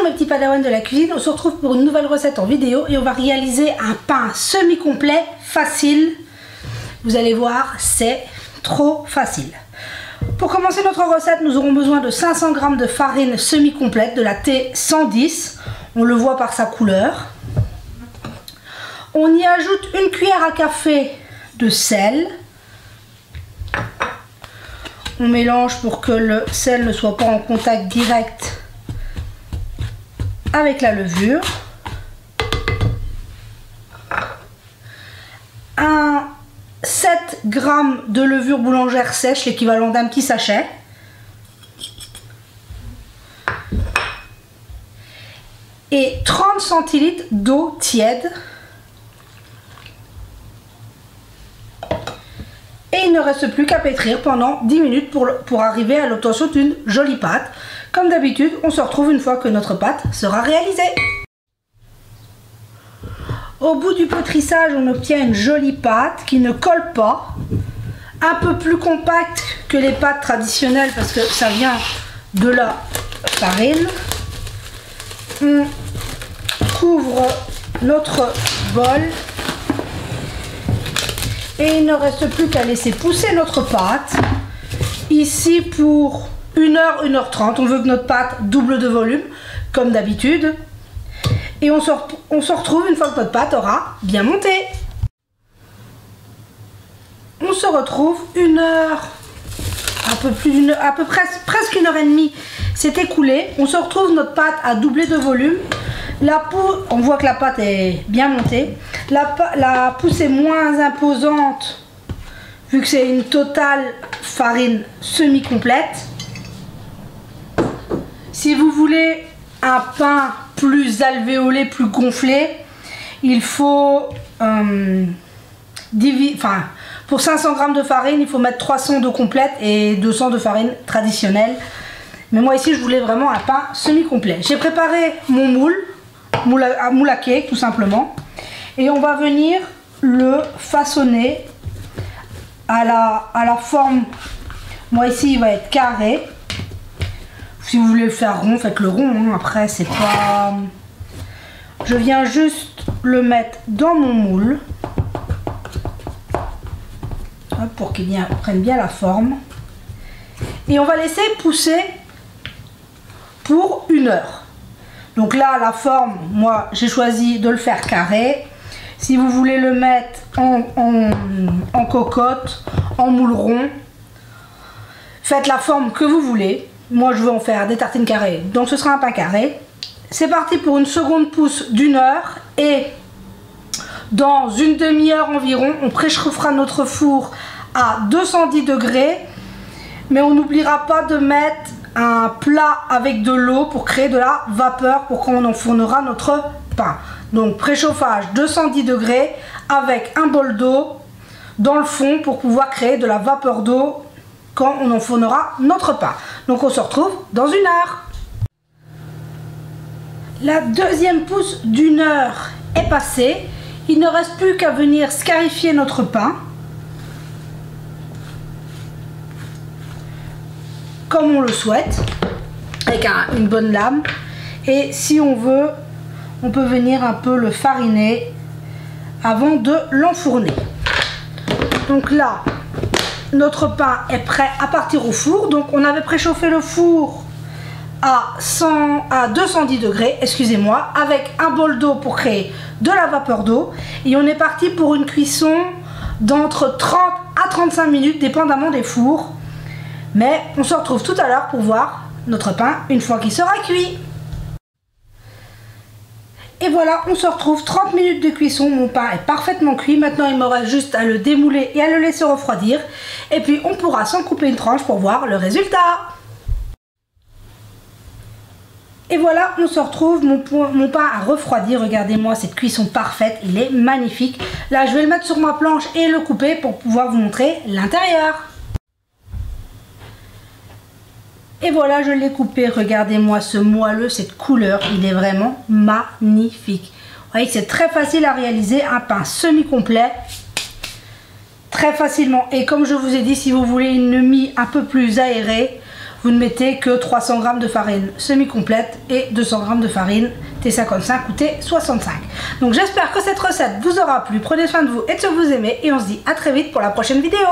mes petits padawans de la cuisine, on se retrouve pour une nouvelle recette en vidéo et on va réaliser un pain semi-complet facile. Vous allez voir, c'est trop facile. Pour commencer notre recette, nous aurons besoin de 500 g de farine semi-complète, de la T110. On le voit par sa couleur. On y ajoute une cuillère à café de sel. On mélange pour que le sel ne soit pas en contact direct avec la levure. 7 g de levure boulangère sèche, l'équivalent d'un petit sachet. Et 30 centilitres d'eau tiède. Et il ne reste plus qu'à pétrir pendant 10 minutes pour arriver à l'obtention d'une jolie pâte. Comme d'habitude, on se retrouve une fois que notre pâte sera réalisée. Au bout du pétrissage, on obtient une jolie pâte qui ne colle pas. Un peu plus compacte que les pâtes traditionnelles parce que ça vient de la farine. On couvre notre bol. Et il ne reste plus qu'à laisser pousser notre pâte. Ici pour 1h, 1h30. On veut que notre pâte double de volume, comme d'habitude. Et on se retrouve une fois que notre pâte aura bien monté. On se retrouve 1 heure, presque 1h30 s'est écoulée. On se retrouve, notre pâte a doublé de volume. On voit que la pâte est bien montée. La pousse est moins imposante vu que c'est une totale farine semi-complète. Si vous voulez un pain plus alvéolé, plus gonflé, il faut pour 500 g de farine, il faut mettre 300 d'eau complète et 200 de farine traditionnelle. Mais moi ici, je voulais vraiment un pain semi-complet. J'ai préparé mon moule à cake tout simplement. Et on va venir le façonner à la forme. Moi ici, il va être carré. Si vous voulez le faire rond, faites-le rond. Hein. Après, c'est pas... Je viens juste le mettre dans mon moule. Pour qu'il prenne bien la forme. Et on va laisser pousser pour 1 heure. Donc là, la forme, moi, j'ai choisi de le faire carré. Si vous voulez le mettre en cocotte, en moule rond, faites la forme que vous voulez. Moi, je veux en faire des tartines carrées, donc ce sera un pain carré. C'est parti pour une seconde pousse d'1 heure. Et dans une demi-heure environ, on préchauffera notre four à 210 degrés. Mais on n'oubliera pas de mettre un plat avec de l'eau pour créer de la vapeur pour quand on enfournera notre pain. Donc préchauffage 210 degrés avec un bol d'eau dans le fond pour pouvoir créer de la vapeur d'eau quand on enfournera notre pain. Donc on se retrouve dans 1 heure. La deuxième pousse d'1 heure est passée. Il ne reste plus qu'à venir scarifier notre pain comme on le souhaite, avec une bonne lame. Et si on veut, on peut venir un peu le fariner avant de l'enfourner. Donc là, notre pain est prêt à partir au four. Donc on avait préchauffé le four à 210 degrés, excusez-moi, avec un bol d'eau pour créer de la vapeur d'eau. Et on est parti pour une cuisson d'entre 30 à 35 minutes, dépendamment des fours. Mais on se retrouve tout à l'heure pour voir notre pain une fois qu'il sera cuit. Et voilà, on se retrouve 30 minutes de cuisson. Mon pain est parfaitement cuit. Maintenant, il me reste juste à le démouler et à le laisser refroidir. Et puis, on pourra s'en couper une tranche pour voir le résultat. Et voilà, on se retrouve. Mon pain a refroidi. Regardez-moi cette cuisson parfaite. Il est magnifique. Là, je vais le mettre sur ma planche et le couper pour pouvoir vous montrer l'intérieur. Et voilà, je l'ai coupé. Regardez-moi ce moelleux, cette couleur, il est vraiment magnifique. Vous voyez que c'est très facile à réaliser, un pain semi-complet. Très facilement. Et comme je vous ai dit, si vous voulez une mie un peu plus aérée, vous ne mettez que 300 g de farine semi-complète et 200 g de farine T55 ou T65. Donc j'espère que cette recette vous aura plu. Prenez soin de vous et de ce que vous aimez et on se dit à très vite pour la prochaine vidéo.